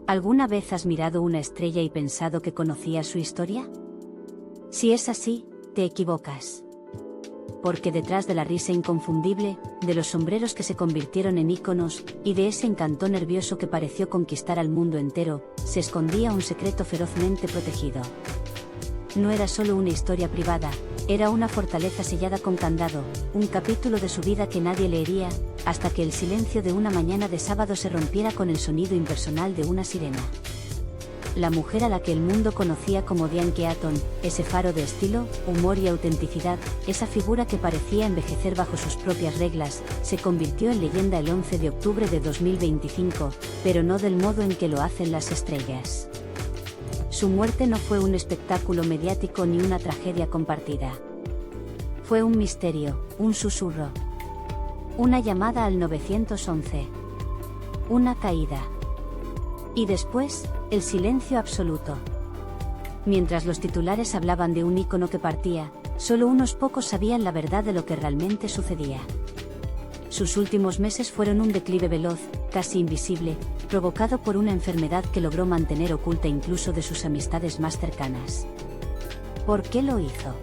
¿Alguna vez has mirado una estrella y pensado que conocías su historia? Si es así, te equivocas. Porque detrás de la risa inconfundible, de los sombreros que se convirtieron en íconos, y de ese encanto nervioso que pareció conquistar al mundo entero, se escondía un secreto ferozmente protegido. No era solo una historia privada, era una fortaleza sellada con candado, un capítulo de su vida que nadie leería, hasta que el silencio de una mañana de sábado se rompiera con el sonido impersonal de una sirena. La mujer a la que el mundo conocía como Diane Keaton, ese faro de estilo, humor y autenticidad, esa figura que parecía envejecer bajo sus propias reglas, se convirtió en leyenda el 11 de octubre de 2025, pero no del modo en que lo hacen las estrellas. Su muerte no fue un espectáculo mediático ni una tragedia compartida. Fue un misterio, un susurro. Una llamada al 911. Una caída. Y después, el silencio absoluto. Mientras los titulares hablaban de un ícono que partía, solo unos pocos sabían la verdad de lo que realmente sucedía. Sus últimos meses fueron un declive veloz, casi invisible, provocado por una enfermedad que logró mantener oculta incluso de sus amistades más cercanas. ¿Por qué lo hizo?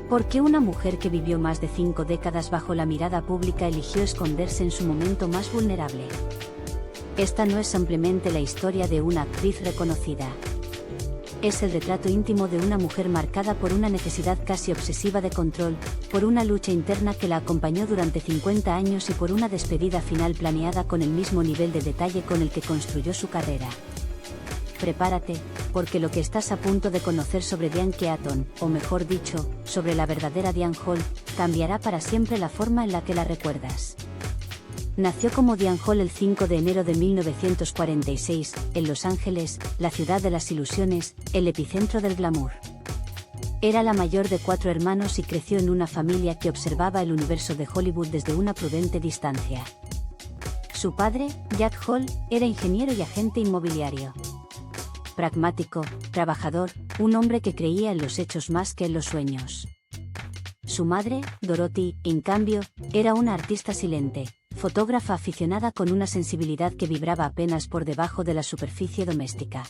¿Por qué una mujer que vivió más de 5 décadas bajo la mirada pública eligió esconderse en su momento más vulnerable? Esta no es simplemente la historia de una actriz reconocida. Es el retrato íntimo de una mujer marcada por una necesidad casi obsesiva de control, por una lucha interna que la acompañó durante 50 años y por una despedida final planeada con el mismo nivel de detalle con el que construyó su carrera. Prepárate, porque lo que estás a punto de conocer sobre Diane Keaton, o mejor dicho, sobre la verdadera Diane Hall, cambiará para siempre la forma en la que la recuerdas. Nació como Diane Hall el 5 de enero de 1946, en Los Ángeles, la ciudad de las ilusiones, el epicentro del glamour. Era la mayor de 4 hermanos y creció en una familia que observaba el universo de Hollywood desde una prudente distancia. Su padre, Jack Hall, era ingeniero y agente inmobiliario. Pragmático, trabajador, un hombre que creía en los hechos más que en los sueños. Su madre, Dorothy, en cambio, era una artista silente, fotógrafa aficionada con una sensibilidad que vibraba apenas por debajo de la superficie doméstica.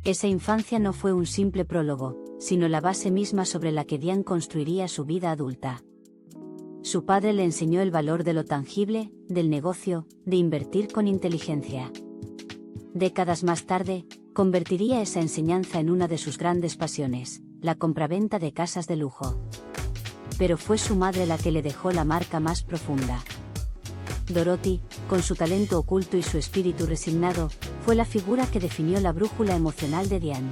Esa infancia no fue un simple prólogo, sino la base misma sobre la que Diane construiría su vida adulta. Su padre le enseñó el valor de lo tangible, del negocio, de invertir con inteligencia. Décadas más tarde, convertiría esa enseñanza en una de sus grandes pasiones, la compraventa de casas de lujo. Pero fue su madre la que le dejó la marca más profunda. Dorothy, con su talento oculto y su espíritu resignado, fue la figura que definió la brújula emocional de Diane.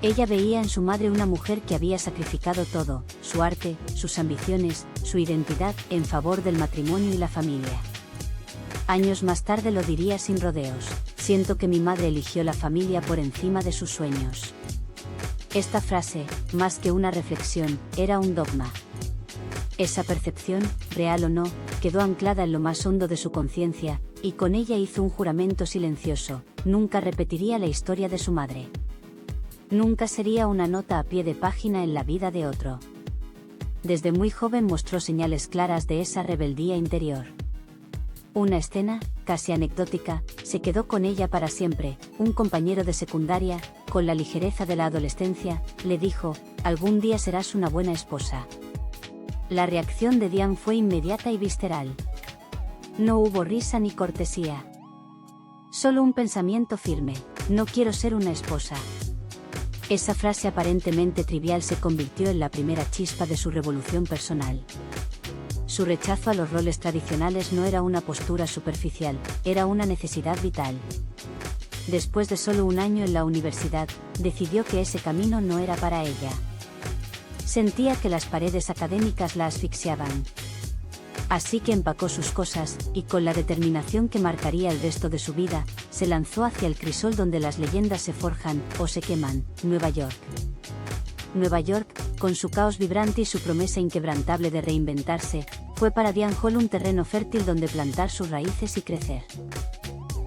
Ella veía en su madre una mujer que había sacrificado todo, su arte, sus ambiciones, su identidad, en favor del matrimonio y la familia. Años más tarde lo diría sin rodeos: siento que mi madre eligió la familia por encima de sus sueños. Esta frase, más que una reflexión, era un dogma. Esa percepción, real o no, quedó anclada en lo más hondo de su conciencia, y con ella hizo un juramento silencioso: nunca repetiría la historia de su madre. Nunca sería una nota a pie de página en la vida de otro. Desde muy joven mostró señales claras de esa rebeldía interior. Una escena, casi anecdótica, se quedó con ella para siempre. Un compañero de secundaria, con la ligereza de la adolescencia, le dijo: algún día serás una buena esposa. La reacción de Diane fue inmediata y visceral. No hubo risa ni cortesía. Solo un pensamiento firme: no quiero ser una esposa. Esa frase aparentemente trivial se convirtió en la primera chispa de su revolución personal. Su rechazo a los roles tradicionales no era una postura superficial, era una necesidad vital. Después de solo un año en la universidad, decidió que ese camino no era para ella. Sentía que las paredes académicas la asfixiaban. Así que empacó sus cosas, y con la determinación que marcaría el resto de su vida, se lanzó hacia el crisol donde las leyendas se forjan, o se queman: Nueva York. Nueva York, con su caos vibrante y su promesa inquebrantable de reinventarse, fue para Diane Hall un terreno fértil donde plantar sus raíces y crecer.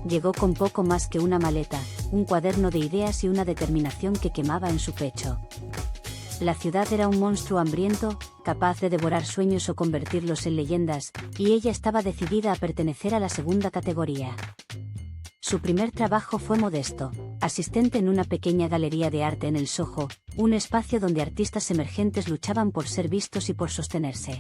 Llegó con poco más que una maleta, un cuaderno de ideas y una determinación que quemaba en su pecho. La ciudad era un monstruo hambriento, capaz de devorar sueños o convertirlos en leyendas, y ella estaba decidida a pertenecer a la segunda categoría. Su primer trabajo fue modesto, asistente en una pequeña galería de arte en el Soho, un espacio donde artistas emergentes luchaban por ser vistos y por sostenerse.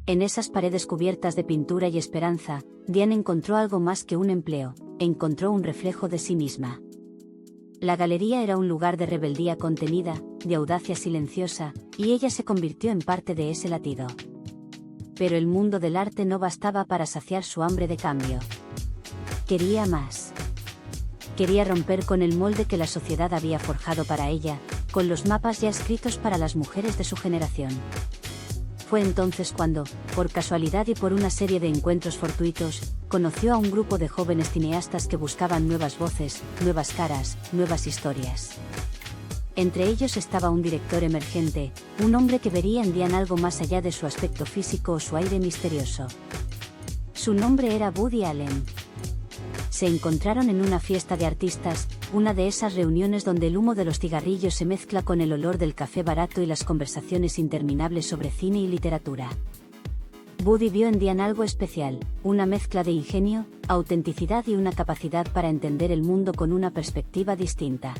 En esas paredes cubiertas de pintura y esperanza, Diane encontró algo más que un empleo, encontró un reflejo de sí misma. La galería era un lugar de rebeldía contenida, de audacia silenciosa, y ella se convirtió en parte de ese latido. Pero el mundo del arte no bastaba para saciar su hambre de cambio. Quería más. Quería romper con el molde que la sociedad había forjado para ella, con los mapas ya escritos para las mujeres de su generación. Fue entonces cuando, por casualidad y por una serie de encuentros fortuitos, conoció a un grupo de jóvenes cineastas que buscaban nuevas voces, nuevas caras, nuevas historias. Entre ellos estaba un director emergente, un hombre que vería en Diane algo más allá de su aspecto físico o su aire misterioso. Su nombre era Woody Allen. Se encontraron en una fiesta de artistas, una de esas reuniones donde el humo de los cigarrillos se mezcla con el olor del café barato y las conversaciones interminables sobre cine y literatura. Woody vio en Diane algo especial, una mezcla de ingenio, autenticidad y una capacidad para entender el mundo con una perspectiva distinta.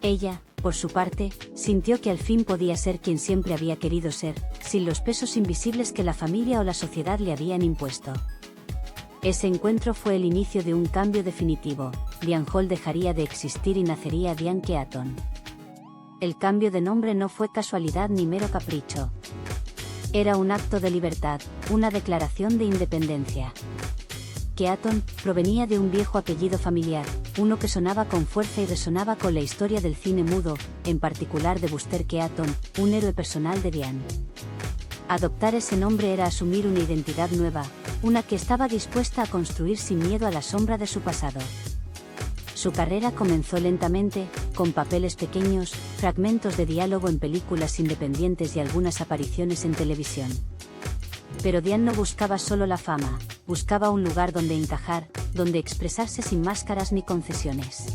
Ella, por su parte, sintió que al fin podía ser quien siempre había querido ser, sin los pesos invisibles que la familia o la sociedad le habían impuesto. Ese encuentro fue el inicio de un cambio definitivo. Diane Hall dejaría de existir y nacería Diane Keaton. El cambio de nombre no fue casualidad ni mero capricho. Era un acto de libertad, una declaración de independencia. Keaton provenía de un viejo apellido familiar, uno que sonaba con fuerza y resonaba con la historia del cine mudo, en particular de Buster Keaton, un héroe personal de Diane. Adoptar ese nombre era asumir una identidad nueva, una que estaba dispuesta a construir sin miedo a la sombra de su pasado. Su carrera comenzó lentamente, con papeles pequeños, fragmentos de diálogo en películas independientes y algunas apariciones en televisión. Pero Diane no buscaba solo la fama, buscaba un lugar donde encajar, donde expresarse sin máscaras ni concesiones.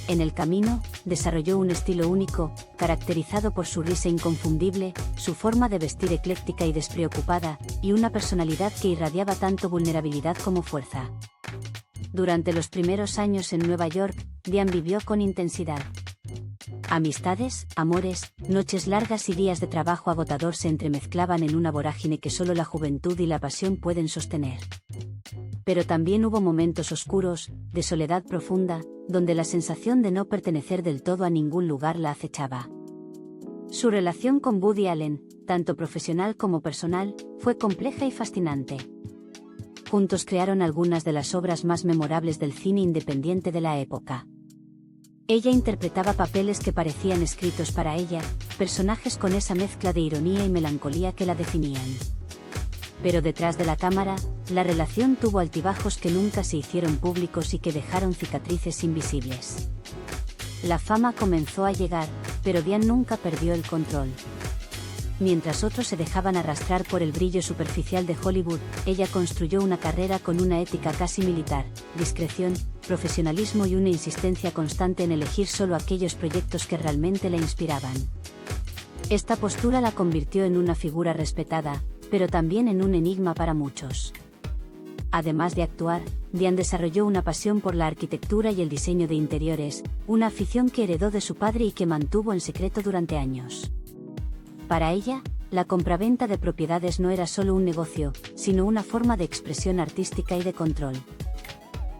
En el camino, desarrolló un estilo único, caracterizado por su risa inconfundible, su forma de vestir ecléctica y despreocupada, y una personalidad que irradiaba tanto vulnerabilidad como fuerza. Durante los primeros años en Nueva York, Diane vivió con intensidad. Amistades, amores, noches largas y días de trabajo agotador se entremezclaban en una vorágine que solo la juventud y la pasión pueden sostener. Pero también hubo momentos oscuros, de soledad profunda, donde la sensación de no pertenecer del todo a ningún lugar la acechaba. Su relación con Woody Allen, tanto profesional como personal, fue compleja y fascinante. Juntos crearon algunas de las obras más memorables del cine independiente de la época. Ella interpretaba papeles que parecían escritos para ella, personajes con esa mezcla de ironía y melancolía que la definían. Pero detrás de la cámara, la relación tuvo altibajos que nunca se hicieron públicos y que dejaron cicatrices invisibles. La fama comenzó a llegar, pero Diane nunca perdió el control. Mientras otros se dejaban arrastrar por el brillo superficial de Hollywood, ella construyó una carrera con una ética casi militar, discreción, profesionalismo y una insistencia constante en elegir solo aquellos proyectos que realmente la inspiraban. Esta postura la convirtió en una figura respetada, pero también en un enigma para muchos. Además de actuar, Diane desarrolló una pasión por la arquitectura y el diseño de interiores, una afición que heredó de su padre y que mantuvo en secreto durante años. Para ella, la compraventa de propiedades no era solo un negocio, sino una forma de expresión artística y de control.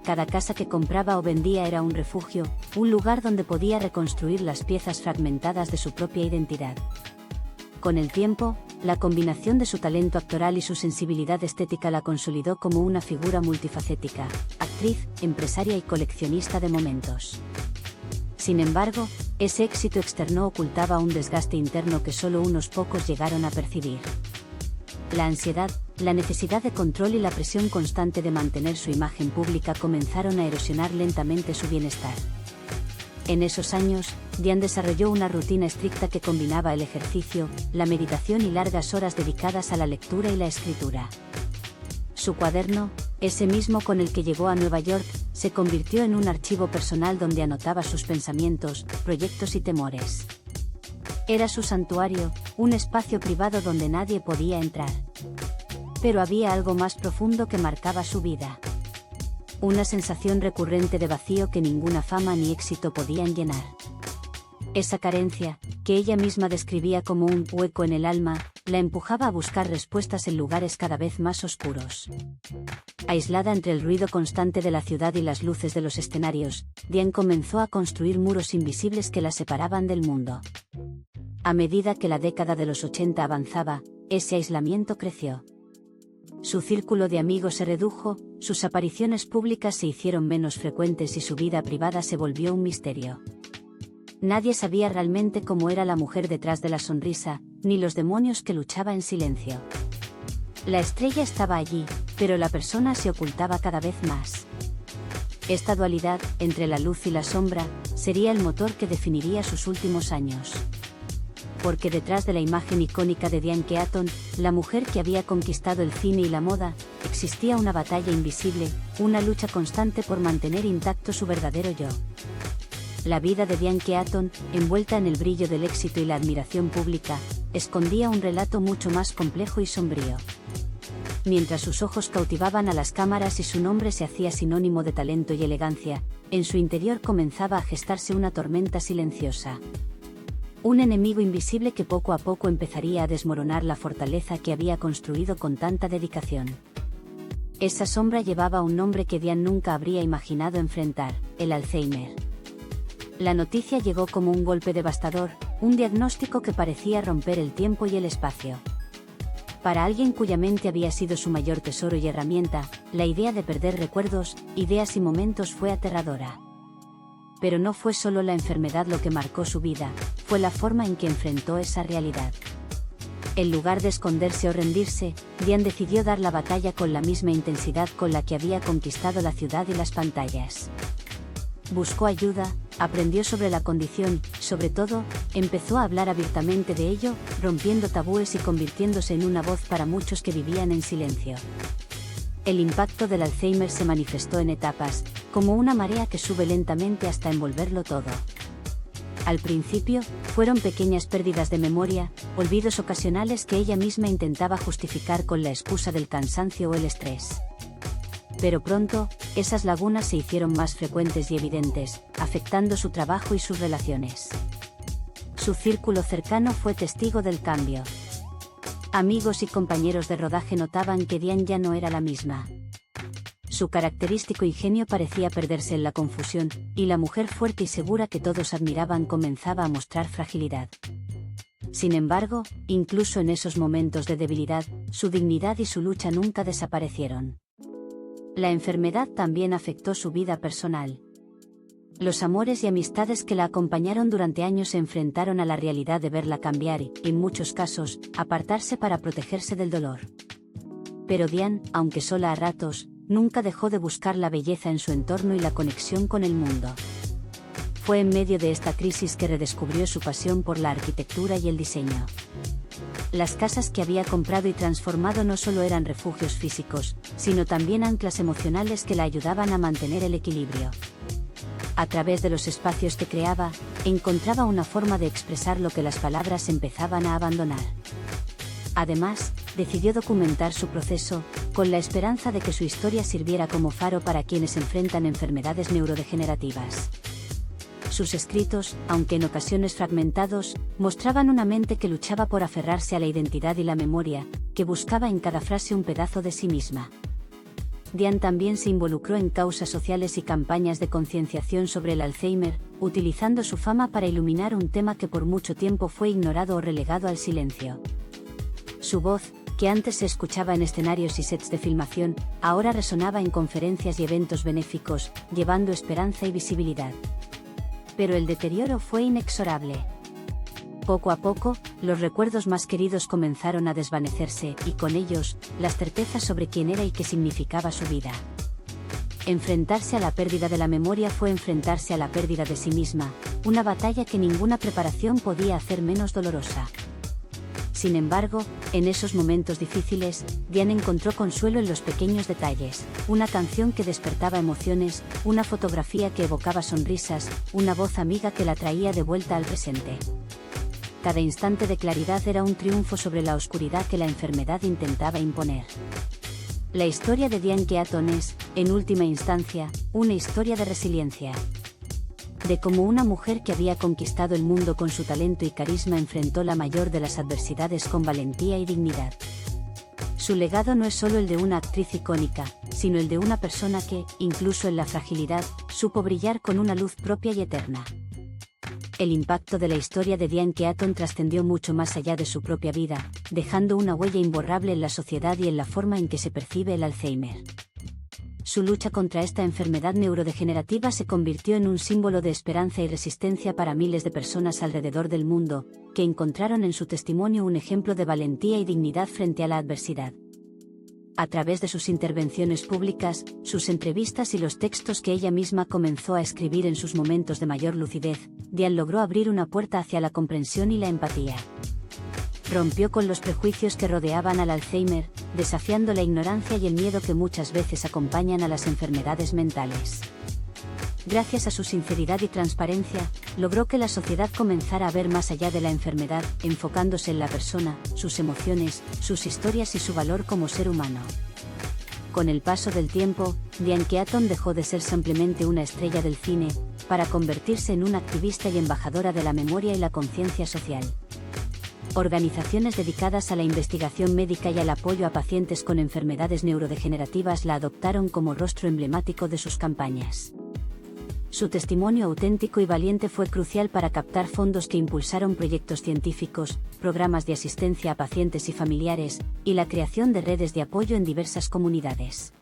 Cada casa que compraba o vendía era un refugio, un lugar donde podía reconstruir las piezas fragmentadas de su propia identidad. Con el tiempo, la combinación de su talento actoral y su sensibilidad estética la consolidó como una figura multifacética, actriz, empresaria y coleccionista de momentos. Sin embargo, ese éxito externo ocultaba un desgaste interno que solo unos pocos llegaron a percibir. La ansiedad, la necesidad de control y la presión constante de mantener su imagen pública comenzaron a erosionar lentamente su bienestar. En esos años, Diane desarrolló una rutina estricta que combinaba el ejercicio, la meditación y largas horas dedicadas a la lectura y la escritura. Su cuaderno, ese mismo con el que llegó a Nueva York, se convirtió en un archivo personal donde anotaba sus pensamientos, proyectos y temores. Era su santuario, un espacio privado donde nadie podía entrar. Pero había algo más profundo que marcaba su vida. Una sensación recurrente de vacío que ninguna fama ni éxito podían llenar. Esa carencia, que ella misma describía como un hueco en el alma, la empujaba a buscar respuestas en lugares cada vez más oscuros. Aislada entre el ruido constante de la ciudad y las luces de los escenarios, Diane comenzó a construir muros invisibles que la separaban del mundo. A medida que la década de los 80 avanzaba, ese aislamiento creció. Su círculo de amigos se redujo, sus apariciones públicas se hicieron menos frecuentes y su vida privada se volvió un misterio. Nadie sabía realmente cómo era la mujer detrás de la sonrisa, ni los demonios que luchaba en silencio. La estrella estaba allí, pero la persona se ocultaba cada vez más. Esta dualidad, entre la luz y la sombra, sería el motor que definiría sus últimos años. Porque detrás de la imagen icónica de Diane Keaton, la mujer que había conquistado el cine y la moda, existía una batalla invisible, una lucha constante por mantener intacto su verdadero yo. La vida de Diane Keaton, envuelta en el brillo del éxito y la admiración pública, escondía un relato mucho más complejo y sombrío. Mientras sus ojos cautivaban a las cámaras y su nombre se hacía sinónimo de talento y elegancia, en su interior comenzaba a gestarse una tormenta silenciosa. Un enemigo invisible que poco a poco empezaría a desmoronar la fortaleza que había construido con tanta dedicación. Esa sombra llevaba un nombre que Diane nunca habría imaginado enfrentar: el Alzheimer. La noticia llegó como un golpe devastador, un diagnóstico que parecía romper el tiempo y el espacio. Para alguien cuya mente había sido su mayor tesoro y herramienta, la idea de perder recuerdos, ideas y momentos fue aterradora. Pero no fue solo la enfermedad lo que marcó su vida, fue la forma en que enfrentó esa realidad. En lugar de esconderse o rendirse, Diane decidió dar la batalla con la misma intensidad con la que había conquistado la ciudad y las pantallas. Buscó ayuda, aprendió sobre la condición, sobre todo, empezó a hablar abiertamente de ello, rompiendo tabúes y convirtiéndose en una voz para muchos que vivían en silencio. El impacto del Alzheimer se manifestó en etapas, como una marea que sube lentamente hasta envolverlo todo. Al principio, fueron pequeñas pérdidas de memoria, olvidos ocasionales que ella misma intentaba justificar con la excusa del cansancio o el estrés. Pero pronto, esas lagunas se hicieron más frecuentes y evidentes, afectando su trabajo y sus relaciones. Su círculo cercano fue testigo del cambio. Amigos y compañeros de rodaje notaban que Diane ya no era la misma. Su característico ingenio parecía perderse en la confusión, y la mujer fuerte y segura que todos admiraban comenzaba a mostrar fragilidad. Sin embargo, incluso en esos momentos de debilidad, su dignidad y su lucha nunca desaparecieron. La enfermedad también afectó su vida personal. Los amores y amistades que la acompañaron durante años se enfrentaron a la realidad de verla cambiar y, en muchos casos, apartarse para protegerse del dolor. Pero Diane, aunque sola a ratos, nunca dejó de buscar la belleza en su entorno y la conexión con el mundo. Fue en medio de esta crisis que redescubrió su pasión por la arquitectura y el diseño. Las casas que había comprado y transformado no solo eran refugios físicos, sino también anclas emocionales que la ayudaban a mantener el equilibrio. A través de los espacios que creaba, encontraba una forma de expresar lo que las palabras empezaban a abandonar. Además, decidió documentar su proceso, con la esperanza de que su historia sirviera como faro para quienes enfrentan enfermedades neurodegenerativas. Sus escritos, aunque en ocasiones fragmentados, mostraban una mente que luchaba por aferrarse a la identidad y la memoria, que buscaba en cada frase un pedazo de sí misma. Diane también se involucró en causas sociales y campañas de concienciación sobre el Alzheimer, utilizando su fama para iluminar un tema que por mucho tiempo fue ignorado o relegado al silencio. Su voz, que antes se escuchaba en escenarios y sets de filmación, ahora resonaba en conferencias y eventos benéficos, llevando esperanza y visibilidad. Pero el deterioro fue inexorable. Poco a poco, los recuerdos más queridos comenzaron a desvanecerse, y con ellos, las certezas sobre quién era y qué significaba su vida. Enfrentarse a la pérdida de la memoria fue enfrentarse a la pérdida de sí misma, una batalla que ninguna preparación podía hacer menos dolorosa. Sin embargo, en esos momentos difíciles, Diane encontró consuelo en los pequeños detalles: una canción que despertaba emociones, una fotografía que evocaba sonrisas, una voz amiga que la traía de vuelta al presente. Cada instante de claridad era un triunfo sobre la oscuridad que la enfermedad intentaba imponer. La historia de Diane Keaton es, en última instancia, una historia de resiliencia. De cómo una mujer que había conquistado el mundo con su talento y carisma enfrentó la mayor de las adversidades con valentía y dignidad. Su legado no es solo el de una actriz icónica, sino el de una persona que, incluso en la fragilidad, supo brillar con una luz propia y eterna. El impacto de la historia de Diane Keaton trascendió mucho más allá de su propia vida, dejando una huella imborrable en la sociedad y en la forma en que se percibe el Alzheimer. Su lucha contra esta enfermedad neurodegenerativa se convirtió en un símbolo de esperanza y resistencia para miles de personas alrededor del mundo, que encontraron en su testimonio un ejemplo de valentía y dignidad frente a la adversidad. A través de sus intervenciones públicas, sus entrevistas y los textos que ella misma comenzó a escribir en sus momentos de mayor lucidez, Diane logró abrir una puerta hacia la comprensión y la empatía. Rompió con los prejuicios que rodeaban al Alzheimer, desafiando la ignorancia y el miedo que muchas veces acompañan a las enfermedades mentales. Gracias a su sinceridad y transparencia, logró que la sociedad comenzara a ver más allá de la enfermedad, enfocándose en la persona, sus emociones, sus historias y su valor como ser humano. Con el paso del tiempo, Diane Keaton dejó de ser simplemente una estrella del cine, para convertirse en una activista y embajadora de la memoria y la conciencia social. Organizaciones dedicadas a la investigación médica y al apoyo a pacientes con enfermedades neurodegenerativas la adoptaron como rostro emblemático de sus campañas. Su testimonio auténtico y valiente fue crucial para captar fondos que impulsaron proyectos científicos, programas de asistencia a pacientes y familiares, y la creación de redes de apoyo en diversas comunidades.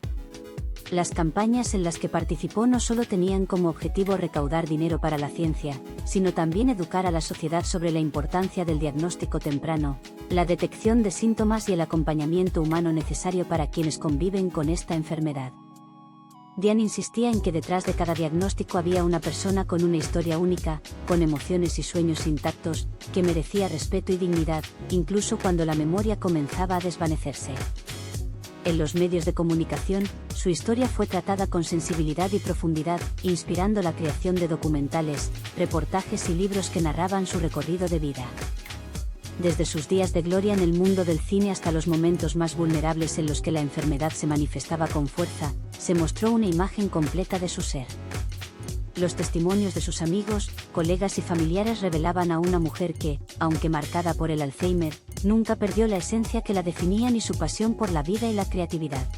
Las campañas en las que participó no solo tenían como objetivo recaudar dinero para la ciencia, sino también educar a la sociedad sobre la importancia del diagnóstico temprano, la detección de síntomas y el acompañamiento humano necesario para quienes conviven con esta enfermedad. Diane insistía en que detrás de cada diagnóstico había una persona con una historia única, con emociones y sueños intactos, que merecía respeto y dignidad, incluso cuando la memoria comenzaba a desvanecerse. En los medios de comunicación, su historia fue tratada con sensibilidad y profundidad, inspirando la creación de documentales, reportajes y libros que narraban su recorrido de vida. Desde sus días de gloria en el mundo del cine hasta los momentos más vulnerables en los que la enfermedad se manifestaba con fuerza, se mostró una imagen completa de su ser. Los testimonios de sus amigos, colegas y familiares revelaban a una mujer que, aunque marcada por el Alzheimer, nunca perdió la esencia que la definía ni su pasión por la vida y la creatividad.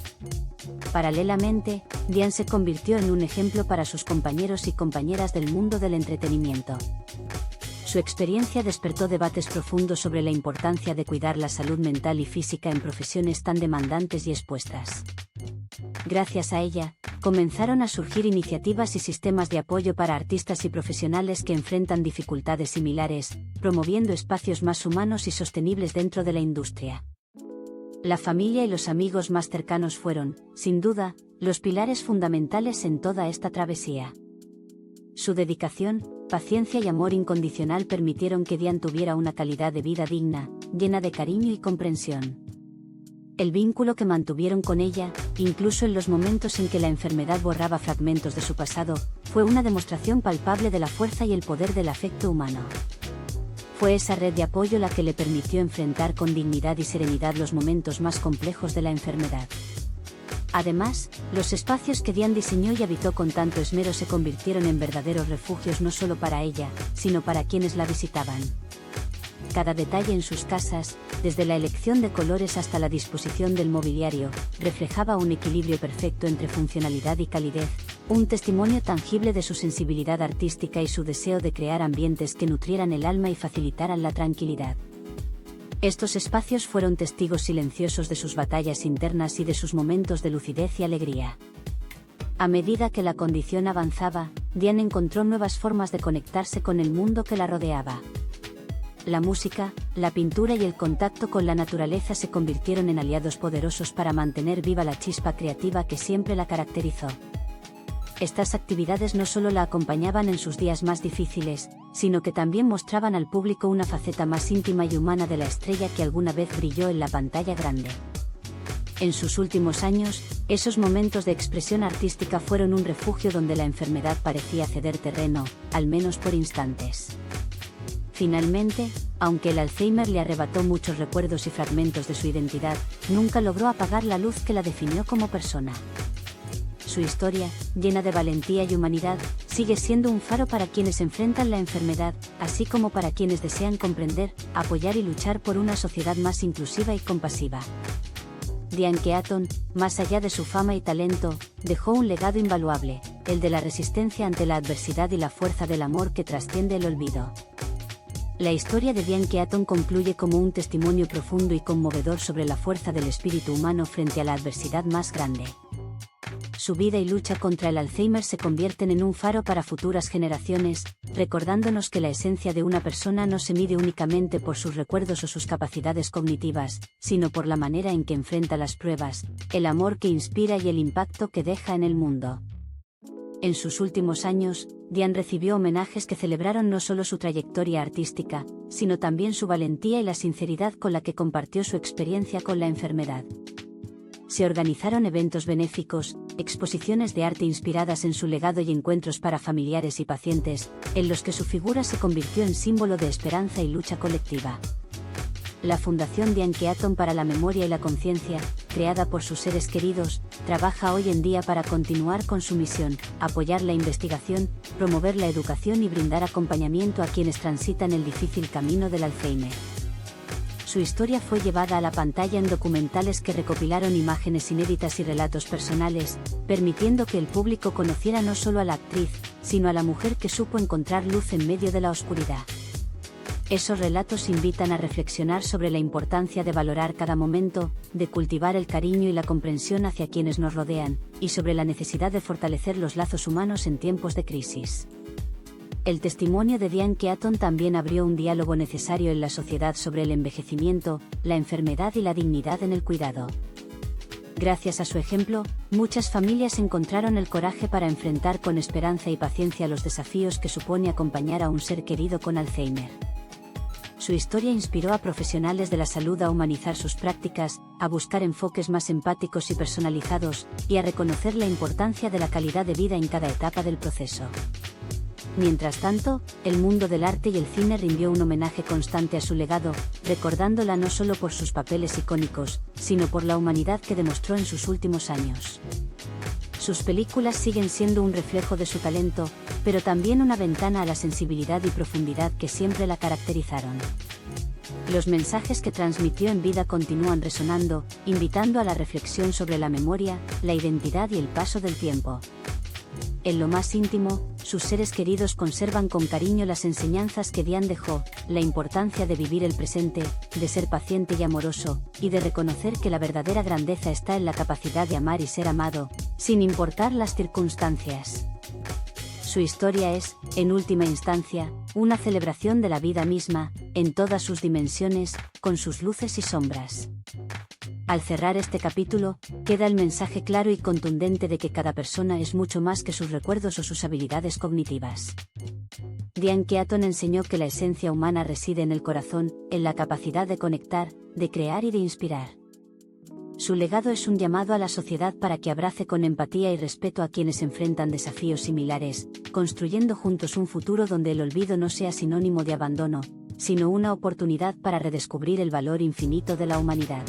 Paralelamente, Diane se convirtió en un ejemplo para sus compañeros y compañeras del mundo del entretenimiento. Su experiencia despertó debates profundos sobre la importancia de cuidar la salud mental y física en profesiones tan demandantes y expuestas. Gracias a ella, comenzaron a surgir iniciativas y sistemas de apoyo para artistas y profesionales que enfrentan dificultades similares, promoviendo espacios más humanos y sostenibles dentro de la industria. La familia y los amigos más cercanos fueron, sin duda, los pilares fundamentales en toda esta travesía. Su dedicación, paciencia y amor incondicional permitieron que Diane tuviera una calidad de vida digna, llena de cariño y comprensión. El vínculo que mantuvieron con ella, incluso en los momentos en que la enfermedad borraba fragmentos de su pasado, fue una demostración palpable de la fuerza y el poder del afecto humano. Fue esa red de apoyo la que le permitió enfrentar con dignidad y serenidad los momentos más complejos de la enfermedad. Además, los espacios que Diane diseñó y habitó con tanto esmero se convirtieron en verdaderos refugios no solo para ella, sino para quienes la visitaban. Cada detalle en sus casas, desde la elección de colores hasta la disposición del mobiliario, reflejaba un equilibrio perfecto entre funcionalidad y calidez, un testimonio tangible de su sensibilidad artística y su deseo de crear ambientes que nutrieran el alma y facilitaran la tranquilidad. Estos espacios fueron testigos silenciosos de sus batallas internas y de sus momentos de lucidez y alegría. A medida que la condición avanzaba, Diane encontró nuevas formas de conectarse con el mundo que la rodeaba. La música, la pintura y el contacto con la naturaleza se convirtieron en aliados poderosos para mantener viva la chispa creativa que siempre la caracterizó. Estas actividades no solo la acompañaban en sus días más difíciles, sino que también mostraban al público una faceta más íntima y humana de la estrella que alguna vez brilló en la pantalla grande. En sus últimos años, esos momentos de expresión artística fueron un refugio donde la enfermedad parecía ceder terreno, al menos por instantes. Finalmente, aunque el Alzheimer le arrebató muchos recuerdos y fragmentos de su identidad, nunca logró apagar la luz que la definió como persona. Su historia, llena de valentía y humanidad, sigue siendo un faro para quienes enfrentan la enfermedad, así como para quienes desean comprender, apoyar y luchar por una sociedad más inclusiva y compasiva. Diane Keaton, más allá de su fama y talento, dejó un legado invaluable, el de la resistencia ante la adversidad y la fuerza del amor que trasciende el olvido. La historia de Diane Keaton concluye como un testimonio profundo y conmovedor sobre la fuerza del espíritu humano frente a la adversidad más grande. Su vida y lucha contra el Alzheimer se convierten en un faro para futuras generaciones, recordándonos que la esencia de una persona no se mide únicamente por sus recuerdos o sus capacidades cognitivas, sino por la manera en que enfrenta las pruebas, el amor que inspira y el impacto que deja en el mundo. En sus últimos años, Diane recibió homenajes que celebraron no solo su trayectoria artística, sino también su valentía y la sinceridad con la que compartió su experiencia con la enfermedad. Se organizaron eventos benéficos, exposiciones de arte inspiradas en su legado y encuentros para familiares y pacientes, en los que su figura se convirtió en símbolo de esperanza y lucha colectiva. La Fundación Diane Keaton para la Memoria y la Conciencia, creada por sus seres queridos, trabaja hoy en día para continuar con su misión, apoyar la investigación, promover la educación y brindar acompañamiento a quienes transitan el difícil camino del Alzheimer. Su historia fue llevada a la pantalla en documentales que recopilaron imágenes inéditas y relatos personales, permitiendo que el público conociera no solo a la actriz, sino a la mujer que supo encontrar luz en medio de la oscuridad. Esos relatos invitan a reflexionar sobre la importancia de valorar cada momento, de cultivar el cariño y la comprensión hacia quienes nos rodean, y sobre la necesidad de fortalecer los lazos humanos en tiempos de crisis. El testimonio de Diane Keaton también abrió un diálogo necesario en la sociedad sobre el envejecimiento, la enfermedad y la dignidad en el cuidado. Gracias a su ejemplo, muchas familias encontraron el coraje para enfrentar con esperanza y paciencia los desafíos que supone acompañar a un ser querido con Alzheimer. Su historia inspiró a profesionales de la salud a humanizar sus prácticas, a buscar enfoques más empáticos y personalizados, y a reconocer la importancia de la calidad de vida en cada etapa del proceso. Mientras tanto, el mundo del arte y el cine rindió un homenaje constante a su legado, recordándola no solo por sus papeles icónicos, sino por la humanidad que demostró en sus últimos años. Sus películas siguen siendo un reflejo de su talento, pero también una ventana a la sensibilidad y profundidad que siempre la caracterizaron. Los mensajes que transmitió en vida continúan resonando, invitando a la reflexión sobre la memoria, la identidad y el paso del tiempo. En lo más íntimo, sus seres queridos conservan con cariño las enseñanzas que Diane dejó, la importancia de vivir el presente, de ser paciente y amoroso, y de reconocer que la verdadera grandeza está en la capacidad de amar y ser amado, sin importar las circunstancias. Su historia es, en última instancia, una celebración de la vida misma, en todas sus dimensiones, con sus luces y sombras. Al cerrar este capítulo, queda el mensaje claro y contundente de que cada persona es mucho más que sus recuerdos o sus habilidades cognitivas. Diane Keaton enseñó que la esencia humana reside en el corazón, en la capacidad de conectar, de crear y de inspirar. Su legado es un llamado a la sociedad para que abrace con empatía y respeto a quienes enfrentan desafíos similares, construyendo juntos un futuro donde el olvido no sea sinónimo de abandono, sino una oportunidad para redescubrir el valor infinito de la humanidad.